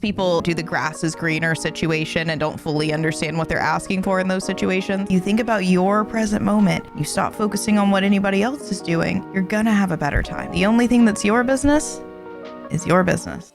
People do the grass is greener situation and don't fully understand what they're asking for in those situations. You think about your present moment. You stop focusing on what anybody else is doing. You're gonna have a better time. The only thing that's your business is your business.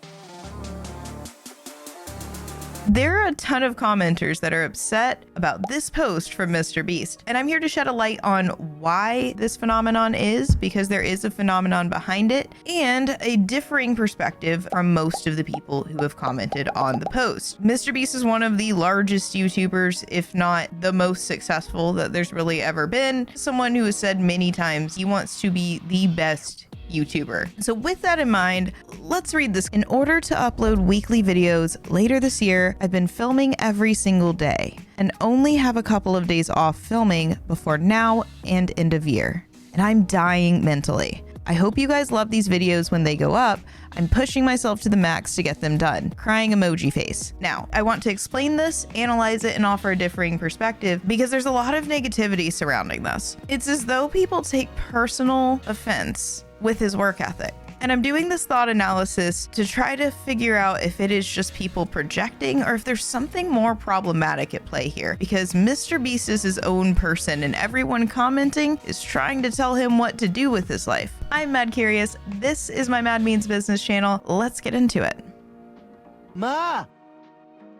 There are a ton of commenters that are upset about this post from Mr. Beast, and I'm here to shed a light on why this phenomenon is, because there is a phenomenon behind it and a differing perspective from most of the people who have commented on the post. Mr. Beast is one of the largest YouTubers, if not the most successful that there's really ever been. Someone who has said many times he wants to be the best YouTuber. So with that in mind, let's read this. In order to upload weekly videos later this year, I've been filming every single day and only have a couple of days off filming before now and end of year. And I'm dying mentally. I hope you guys love these videos when they go up. I'm pushing myself to the max to get them done. Crying emoji face. Now, I want to explain this, analyze it, and offer a differing perspective because there's a lot of negativity surrounding this. It's as though people take personal offense with his work ethic. And I'm doing this thought analysis to try to figure out if it is just people projecting or if there's something more problematic at play here, because Mr. Beast is his own person and everyone commenting is trying to tell him what to do with his life. I'm Mad Curious. This is my Mad Means Business channel. Let's get into it.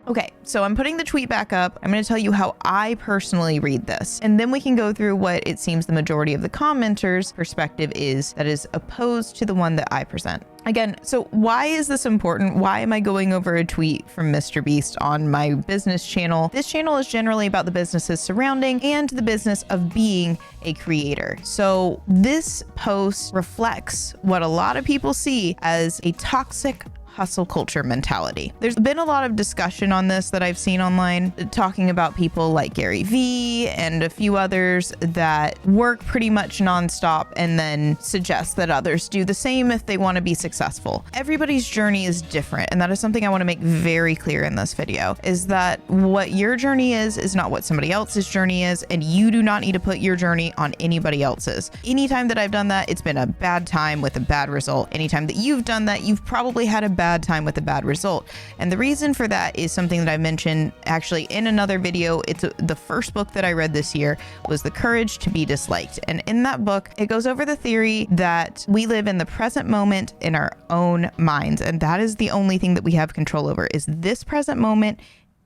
Okay, so I'm putting the tweet back up. I'm going to tell you how I personally read this, and then we can go through what it seems the majority of the commenters' perspective is that is opposed to the one that I present. Again, so why is this important? Why am I going over a tweet from Mr. Beast on my business channel? This channel is generally about the businesses surrounding and the business of being a creator. So this post reflects what a lot of people see as a toxic hustle culture mentality. There's been a lot of discussion on this that I've seen online, talking about people like Gary Vee and a few others that work pretty much nonstop and then suggest that others do the same if they want to be successful. Everybody's journey is different, and that is something I want to make very clear in this video, is that what your journey is not what somebody else's journey is, and you do not need to put your journey on anybody else's. Anytime that I've done that, it's been a bad time with a bad result. Anytime that you've done that, you've probably had a bad time with a bad result. And the reason for that is something that I mentioned actually in another video. It's the first book that I read this year was The Courage to Be Disliked. And in that book, it goes over the theory that we live in the present moment in our own minds. And that is the only thing that we have control over, is this present moment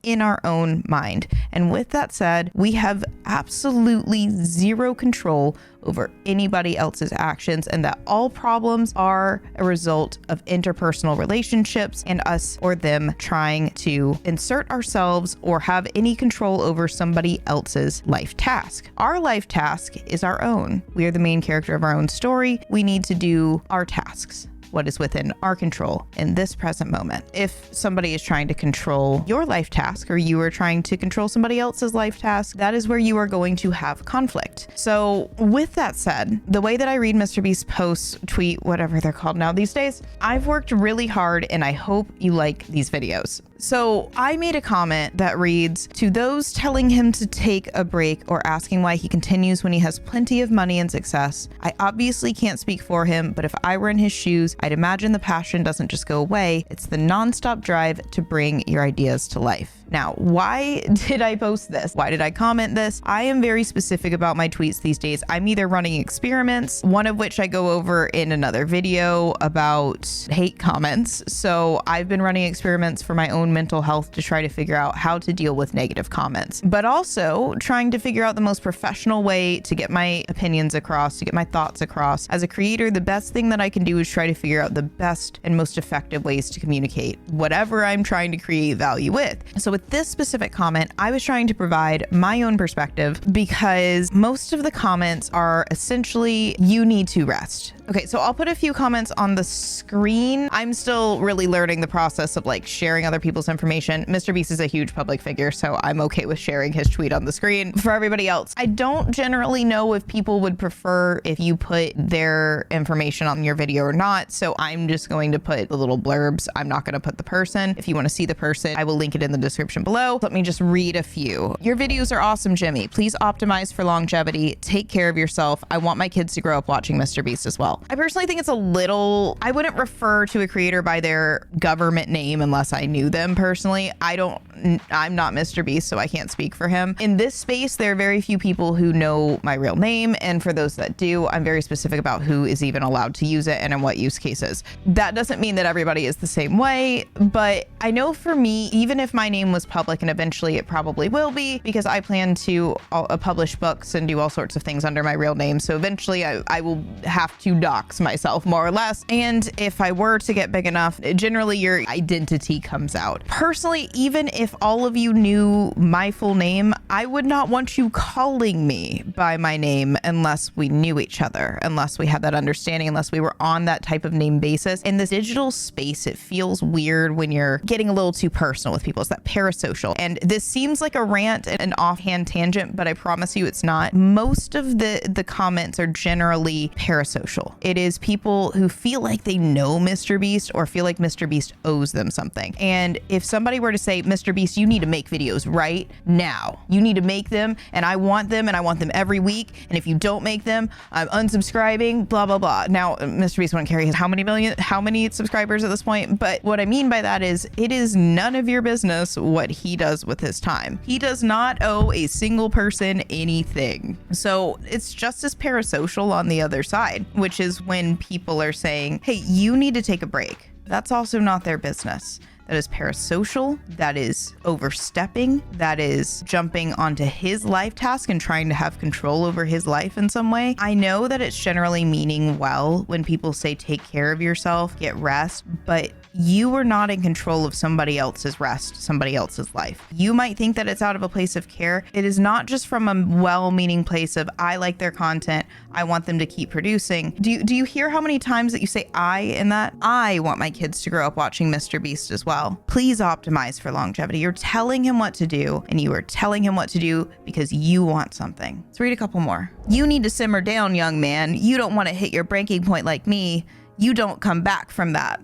in our own mind. And with that said, we have absolutely zero control over anybody else's actions, and that all problems are a result of interpersonal relationships and us or them trying to insert ourselves or have any control over somebody else's life task. Our life task is our own. We are the main character of our own story. We need to do our tasks, what is within our control in this present moment. If somebody is trying to control your life task, or you are trying to control somebody else's life task, that is where you are going to have conflict. So with that said, the way that I read Mr. Beast's posts, tweet, whatever they're called now these days, I've worked really hard and I hope you like these videos. So I made a comment that reads, to those telling him to take a break or asking why he continues when he has plenty of money and success, I obviously can't speak for him, but if I were in his shoes, I'd imagine the passion doesn't just go away. It's the nonstop drive to bring your ideas to life. Now, why did I post this? Why did I comment this? I am very specific about my tweets these days. I'm either running experiments, one of which I go over in another video about hate comments. So I've been running experiments for my own mental health to try to figure out how to deal with negative comments, but also trying to figure out the most professional way to get my opinions across, to get my thoughts across. As a creator, the best thing that I can do is try to figure out the best and most effective ways to communicate whatever I'm trying to create value with. So with this specific comment, I was trying to provide my own perspective because most of the comments are essentially, you need to rest. Okay, so I'll put a few comments on the screen. I'm still really learning the process of like sharing other people's information. Mr. Beast is a huge public figure, so I'm okay with sharing his tweet on the screen. For everybody else, I don't generally know if people would prefer if you put their information on your video or not, so I'm just going to put the little blurbs. I'm not going to put the person. If you want to see the person, I will link it in the description description below. Let me just read a few. Your videos are awesome, Jimmy. Please optimize for longevity. Take care of yourself. I want my kids to grow up watching Mr. Beast as well. I personally think it's a little, I wouldn't refer to a creator by their government name unless I knew them personally. I'm not Mr. Beast, so I can't speak for him. In this space, there are very few people who know my real name. And for those that do, I'm very specific about who is even allowed to use it and in what use cases. That doesn't mean that everybody is the same way, but I know for me, even if my name was public, and eventually it probably will be, because I plan to publish books and do all sorts of things under my real name. So eventually I will have to dox myself more or less. And if I were to get big enough, generally your identity comes out. Personally, even if all of you knew my full name, I would not want you calling me by my name unless we knew each other, unless we had that understanding, unless we were on that type of name basis. In this digital space, it feels weird when you're getting a little too personal with people. It's that parasocial. And this seems like a rant and an offhand tangent, but I promise you it's not. Most of the comments are generally parasocial. It is people who feel like they know Mr. Beast or feel like Mr. Beast owes them something. And if somebody were to say, Mr. Beast, you need to make videos right now. You need to make them, and I want them every week. And if you don't make them, I'm unsubscribing, blah, blah, blah. Now, Mr. Beast wouldn't carry how many subscribers at this point? But what I mean by that is it is none of your business what he does with his time. He does not owe a single person anything. So it's just as parasocial on the other side, which is when people are saying, hey, you need to take a break. That's also not their business. That is parasocial, that is overstepping, that is jumping onto his life task and trying to have control over his life in some way. I know that it's generally meaning well when people say take care of yourself, get rest, but you are not in control of somebody else's rest, somebody else's life. You might think that it's out of a place of care. It is not just from a well-meaning place of, I like their content, I want them to keep producing. Do you hear how many times that you say I in that? I want my kids to grow up watching Mr. Beast as well. Please optimize for longevity. You're telling him what to do, and you are telling him what to do because you want something. Let's read a couple more. You need to simmer down, young man. You don't want to hit your breaking point like me. You don't come back from that.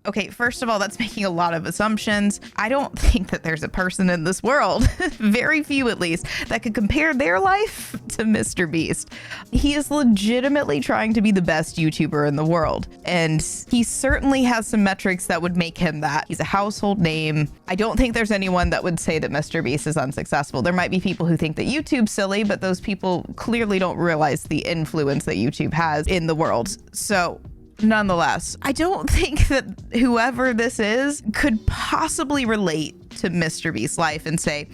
Okay, first of all, that's making a lot of assumptions. I don't think that there's a person in this world, very few at least, that could compare their life to Mr. Beast. He is legitimately trying to be the best YouTuber in the world, and he certainly has some metrics that would make him that. He's a household name. I don't think there's anyone that would say that Mr. Beast is unsuccessful. There might be people who think that YouTube's silly, but those people clearly don't realize the influence that YouTube has in the world. So nonetheless, I don't think that whoever this is could possibly relate to Mr. Beast's life and say,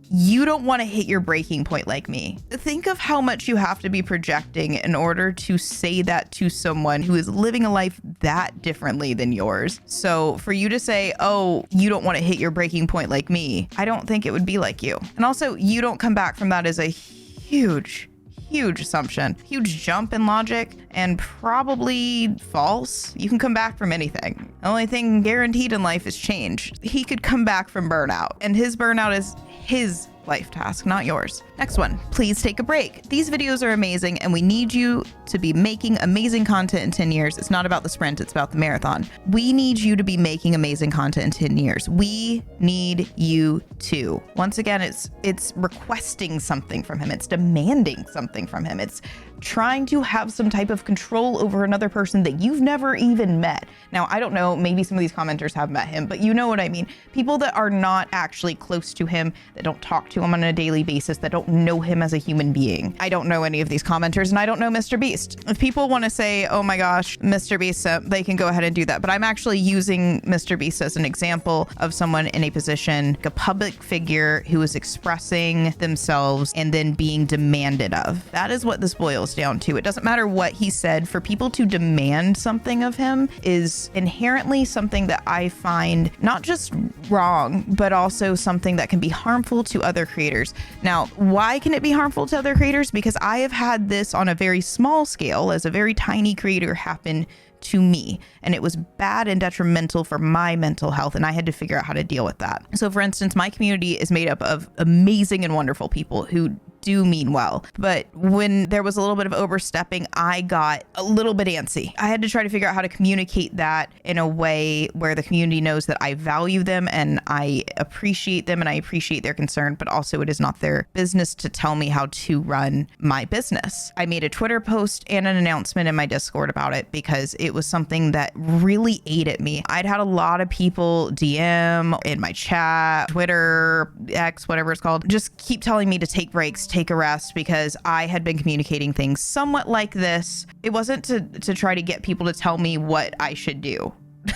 you don't want to hit your breaking point like me. Think of how much you have to be projecting in order to say that to someone who is living a life that differently than yours. So for you to say, oh, you don't want to hit your breaking point like me, I don't think it would be like you. And also, you don't come back from that as a huge assumption, huge jump in logic, and probably false. You can come back from anything. The only thing guaranteed in life is change. He could come back from burnout, and his burnout is his life task, not yours. Next one, please take a break. These videos are amazing, and we need you to be making amazing content in 10 years. It's not about the sprint, it's about the marathon. We need you to be making amazing content in 10 years. We need you to. Once again, it's requesting something from him. It's demanding something from him. It's trying to have some type of control over another person that you've never even met. Now, I don't know, maybe some of these commenters have met him, but you know what I mean. People that are not actually close to him, that don't talk to him on a daily basis, that don't know him as a human being. I don't know any of these commenters, and I don't know Mr. Beast. If people want to say, oh my gosh, Mr. Beast, they can go ahead and do that. But I'm actually using Mr. Beast as an example of someone in a position, like a public figure who is expressing themselves and then being demanded of. That is what this boils down to. It doesn't matter what he said. For people to demand something of him is inherently something that I find not just wrong, but also something that can be harmful to other creators. Now, why can it be harmful to other creators? Because I have had this on a very small scale as a very tiny creator happen to me, and it was bad and detrimental for my mental health, and I had to figure out how to deal with that. So for instance, my community is made up of amazing and wonderful people who do mean well. But when there was a little bit of overstepping, I got a little bit antsy. I had to try to figure out how to communicate that in a way where the community knows that I value them and I appreciate them and I appreciate their concern, but also it is not their business to tell me how to run my business. I made a Twitter post and an announcement in my Discord about it because it was something that really ate at me. I'd had a lot of people DM in my chat, Twitter, X, whatever it's called, just keep telling me to take breaks, take a rest, because I had been communicating things somewhat like this. It wasn't to try to get people to tell me what I should do.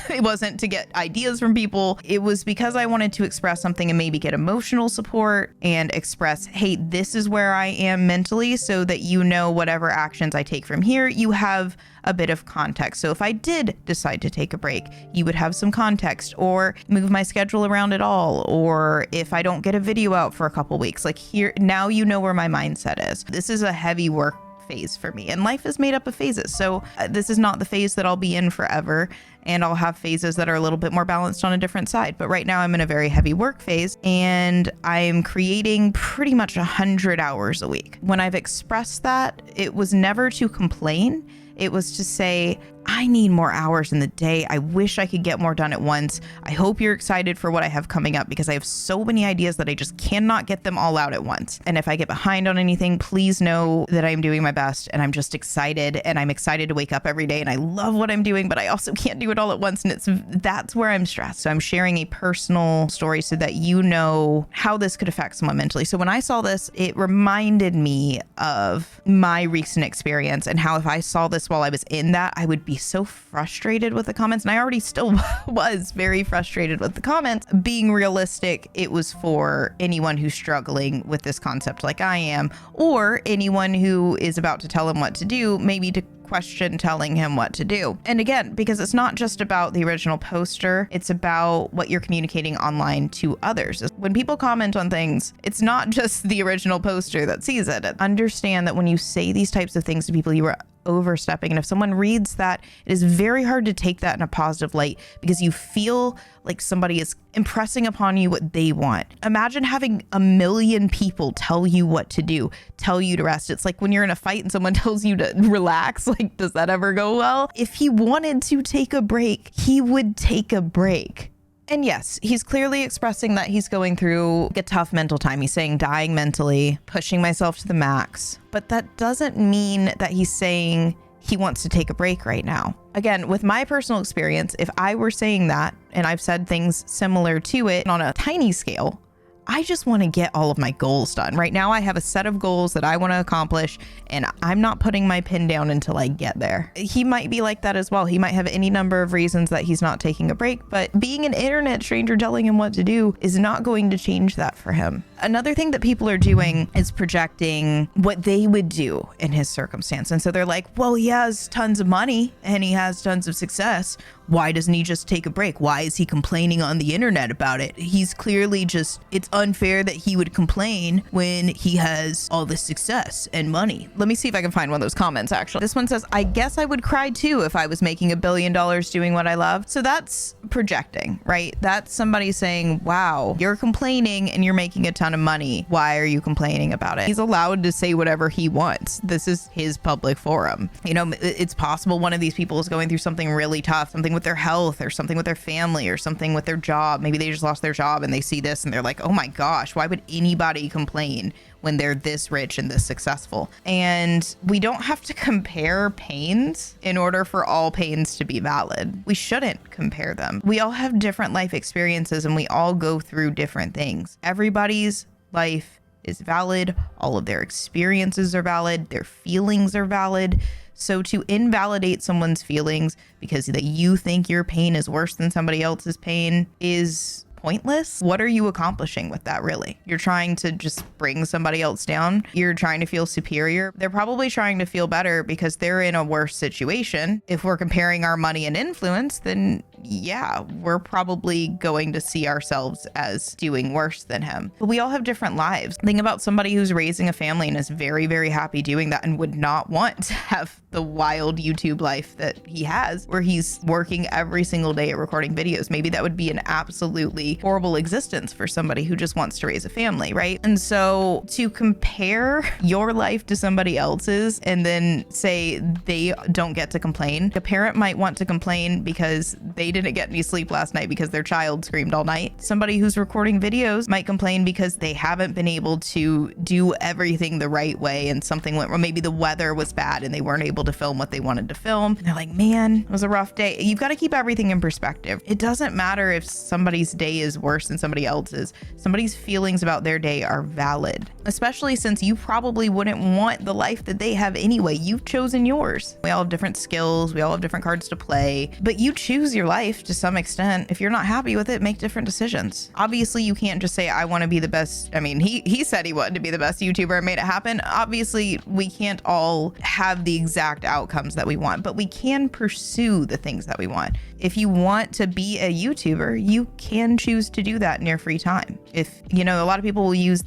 It wasn't to get ideas from people. It was because I wanted to express something and maybe get emotional support and express, hey, this is where I am mentally, so that you know whatever actions I take from here, you have a bit of context. So if I did decide to take a break, you would have some context, or move my schedule around at all, or if I don't get a video out for a couple weeks, like here, now you know where my mindset is. This is a heavy work phase for me, and life is made up of phases. So this is not the phase that I'll be in forever, and I'll have phases that are a little bit more balanced on a different side. But right now I'm in a very heavy work phase, and I'm creating pretty much 100 hours a week. When I've expressed that, it was never to complain. It was to say, I need more hours in the day. I wish I could get more done at once. I hope you're excited for what I have coming up, because I have so many ideas that I just cannot get them all out at once. And if I get behind on anything, please know that I'm doing my best, and I'm just excited, and I'm excited to wake up every day, and I love what I'm doing, but I also can't do it all at once. And that's where I'm stressed. So I'm sharing a personal story so that you know how this could affect someone mentally. So when I saw this, it reminded me of my recent experience and how if I saw this while I was in that, I would be so frustrated with the comments. And I already still was very frustrated with the comments. Being realistic, it was for anyone who's struggling with this concept like I am, or anyone who is about to tell him what to do, maybe to question telling him what to do. And again, because it's not just about the original poster, it's about what you're communicating online to others. When people comment on things, it's not just the original poster that sees it. Understand that when you say these types of things to people, you are overstepping. And if someone reads that, it is very hard to take that in a positive light, because you feel like somebody is impressing upon you what they want. Imagine having a million people tell you what to do, tell you to rest. It's like when you're in a fight and someone tells you to relax. Like, does that ever go well? If he wanted to take a break, he would take a break. And yes, he's clearly expressing that he's going through a tough mental time. He's saying dying mentally, pushing myself to the max. But that doesn't mean that he's saying he wants to take a break right now. Again, with my personal experience, if I were saying that, and I've said things similar to it on a tiny scale, I just want to get all of my goals done. Right now, I have a set of goals that I want to accomplish, and I'm not putting my pin down until I get there. He might be like that as well. He might have any number of reasons that he's not taking a break, but being an internet stranger telling him what to do is not going to change that for him. Another thing that people are doing is projecting what they would do in his circumstance. And so they're like, well, he has tons of money and he has tons of success. Why doesn't he just take a break? Why is he complaining on the internet about it? He's clearly just, it's unfair that he would complain when he has all this success and money. Let me see if I can find one of those comments, actually. This one says, I guess I would cry too if I was making $1 billion doing what I love. So that's projecting, right? That's somebody saying, wow, you're complaining and you're making a ton of money. Why are you complaining about it? He's allowed to say whatever he wants. This is his public forum. You know, it's possible one of these people is going through something really tough, something with their health or something with their family or something with their job. Maybe they just lost their job and they see this and they're like, oh my gosh, why would anybody complain when they're this rich and this successful? And we don't have to compare pains in order for all pains to be valid. We shouldn't compare them. We all have different life experiences and we all go through different things. Everybody's life is valid. All of their experiences are valid. Their feelings are valid. So to invalidate someone's feelings because that you think your pain is worse than somebody else's pain is pointless. What are you accomplishing with that, really? You're trying to just bring somebody else down. You're trying to feel superior. They're probably trying to feel better because they're in a worse situation. If we're comparing our money and influence, then yeah, we're probably going to see ourselves as doing worse than him. But we all have different lives. Think about somebody who's raising a family and is very, very happy doing that and would not want to have the wild YouTube life that he has, where he's working every single day at recording videos. Maybe that would be an absolutely really horrible existence for somebody who just wants to raise a family, right? And so to compare your life to somebody else's and then say they don't get to complain. A parent might want to complain because they didn't get any sleep last night because their child screamed all night. Somebody who's recording videos might complain because they haven't been able to do everything the right way and something went wrong. Maybe the weather was bad and they weren't able to film what they wanted to film. And they're like, man, it was a rough day. You've got to keep everything in perspective. It doesn't matter if somebody's day is worse than somebody else's. Somebody's feelings about their day are valid, especially since you probably wouldn't want the life that they have anyway. You've chosen yours. We all have different skills. We all have different cards to play, but you choose your life to some extent. If you're not happy with it, make different decisions. Obviously, you can't just say, I want to be the best. I mean, he said he wanted to be the best YouTuber and made it happen. Obviously, we can't all have the exact outcomes that we want, but we can pursue the things that we want. If you want to be a YouTuber, you can choose to do that in your free time. If, a lot of people will use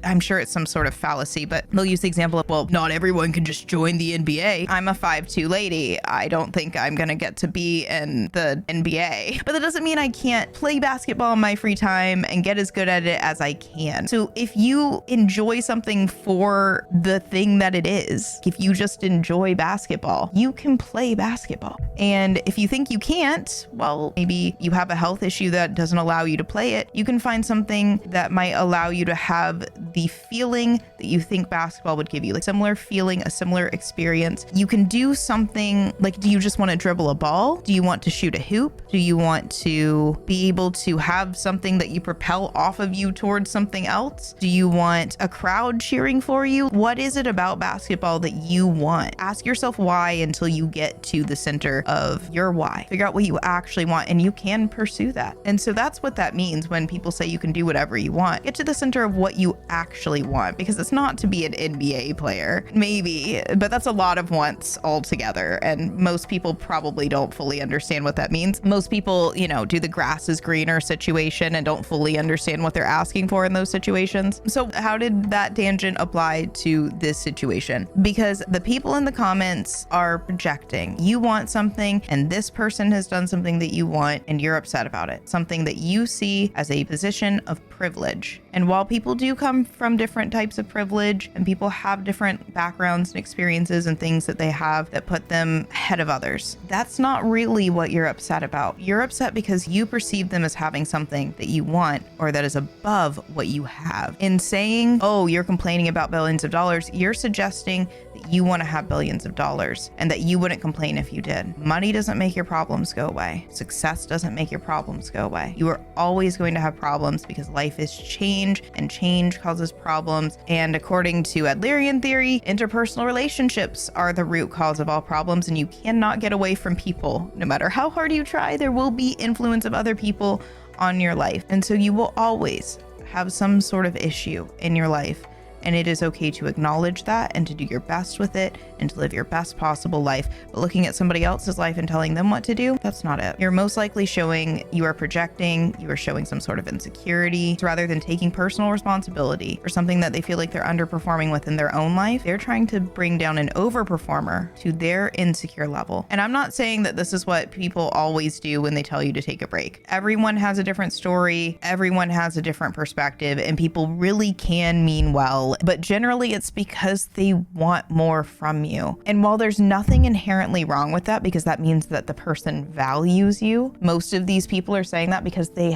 I'm sure it's some sort of fallacy, but they'll use the example of, well, not everyone can just join the NBA. I'm a 5'2" lady. I don't think I'm going to get to be in the NBA, but that doesn't mean I can't play basketball in my free time and get as good at it as I can. So if you enjoy something for the thing that it is, if you just enjoy basketball, you can play basketball. And if you think you can't, well, maybe you have a health issue that doesn't allow you to play it. You can find something that might allow you to have the feeling that you think basketball would give you, like similar feeling, a similar experience. You can do something like, do you just want to dribble a ball? Do you want to shoot a hoop? Do you want to be able to have something that you propel off of you towards something else? Do you want a crowd cheering for you? What is it about basketball that you want? Ask yourself why until you get to the center of your why. Figure out what you actually want, and you can pursue that. And so that's what that means when people say you can do whatever you want. Get to the center of what you actually want, because it's not to be an NBA player, maybe, but that's a lot of wants altogether. And most people probably don't fully understand what that means. Most people, do the grass is greener situation and don't fully understand what they're asking for in those situations. So how did that tangent apply to this situation? Because the people in the comments are projecting. You want something and this person has done something that you want and you're upset about it. Something that you see as a position of privilege. And while people do come from different types of privilege and people have different backgrounds and experiences and things that they have that put them ahead of others, that's not really what you're upset about. You're upset because you perceive them as having something that you want or that is above what you have. In saying, oh, you're complaining about billions of dollars, you're suggesting that you want to have billions of dollars and that you wouldn't complain if you did. Money doesn't make your problems go away. Success doesn't make your problems go away. You are always going to have problems because life is change and change causes problems. And according to Adlerian theory, interpersonal relationships are the root cause of all problems, and you cannot get away from people. No matter how hard you try, there will be influence of other people on your life. And so you will always have some sort of issue in your life. And it is okay to acknowledge that and to do your best with it and to live your best possible life. But looking at somebody else's life and telling them what to do, that's not it. You're most likely showing you are projecting, you are showing some sort of insecurity. Rather than taking personal responsibility for something that they feel like they're underperforming within their own life, they're trying to bring down an overperformer to their insecure level. And I'm not saying that this is what people always do when they tell you to take a break. Everyone has a different story. Everyone has a different perspective, and people really can mean well. But generally it's because they want more from you. And while there's nothing inherently wrong with that, because that means that the person values you, most of these people are saying that because they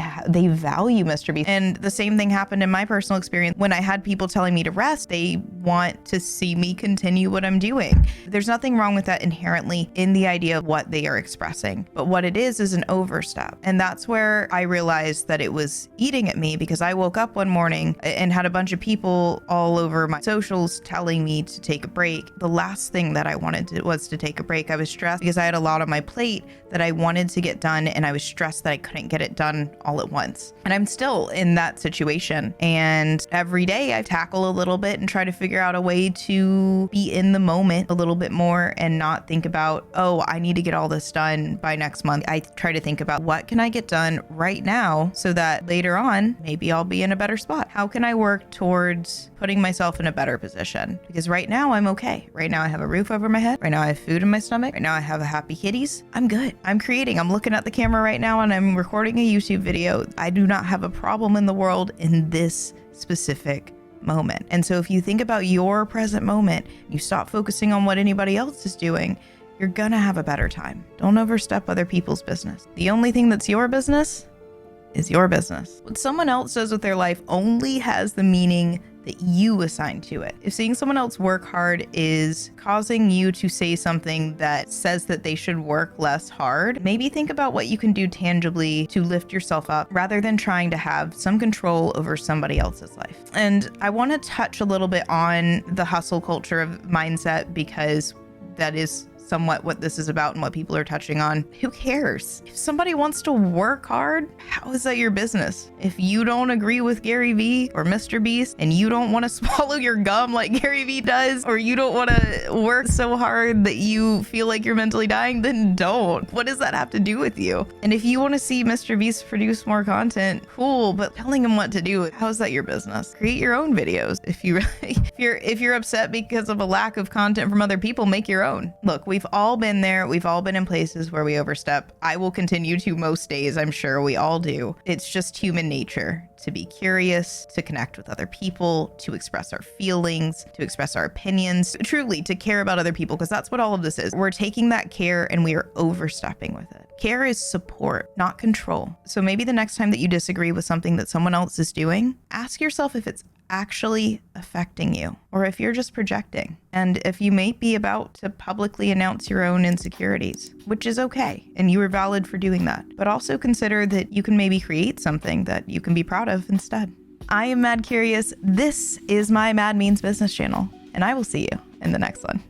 value Mr. Beast. And the same thing happened in my personal experience. When I had people telling me to rest, they want to see me continue what I'm doing. There's nothing wrong with that inherently in the idea of what they are expressing. But what it is an overstep. And that's where I realized that it was eating at me, because I woke up one morning and had a bunch of people all over my socials telling me to take a break. The last thing that I wanted was to take a break. I was stressed because I had a lot on my plate that I wanted to get done, and I was stressed that I couldn't get it done all at once. And I'm still in that situation. And every day I tackle a little bit and try to figure figure out a way to be in the moment a little bit more and not think about, oh, I need to get all this done by next month. I try to think about what can I get done right now so that later on, maybe I'll be in a better spot. How can I work towards putting myself in a better position? Because right now I'm okay. Right now I have a roof over my head. Right now I have food in my stomach. Right now I have a happy kitties. I'm good. I'm creating. I'm looking at the camera right now and I'm recording a YouTube video. I do not have a problem in the world in this specific moment. And so if you think about your present moment, you stop focusing on what anybody else is doing, you're gonna have a better time. Don't overstep other people's business. The only thing that's your business is your business. What someone else does with their life only has the meaning that you assign to it. If seeing someone else work hard is causing you to say something that says that they should work less hard, maybe think about what you can do tangibly to lift yourself up rather than trying to have some control over somebody else's life. And I want to touch a little bit on the hustle culture of mindset because that is somewhat what this is about and what people are touching on. Who cares? If somebody wants to work hard, how is that your business? If you don't agree with Gary Vee or Mr. Beast and you don't want to swallow your gum like Gary Vee does, or you don't want to work so hard that you feel like you're mentally dying, then don't. What does that have to do with you? And if you want to see Mr. Beast produce more content, cool, but telling him what to do, how is that your business? Create your own videos. If you're upset because of a lack of content from other people, make your own. Look, we've all been there. We've all been in places where we overstep. I will continue to most days. I'm sure we all do. It's just human nature to be curious, to connect with other people, to express our feelings, to express our opinions, truly to care about other people, because that's what all of this is. We're taking that care and we are overstepping with it. Care is support, not control. So maybe the next time that you disagree with something that someone else is doing, ask yourself if it's actually affecting you or if you're just projecting, and if you may be about to publicly announce your own insecurities, which is okay and you are valid for doing that, but also consider that you can maybe create something that you can be proud of instead. I am Mad Curious. This is my Mad Means Business channel, and I will see you in the next one.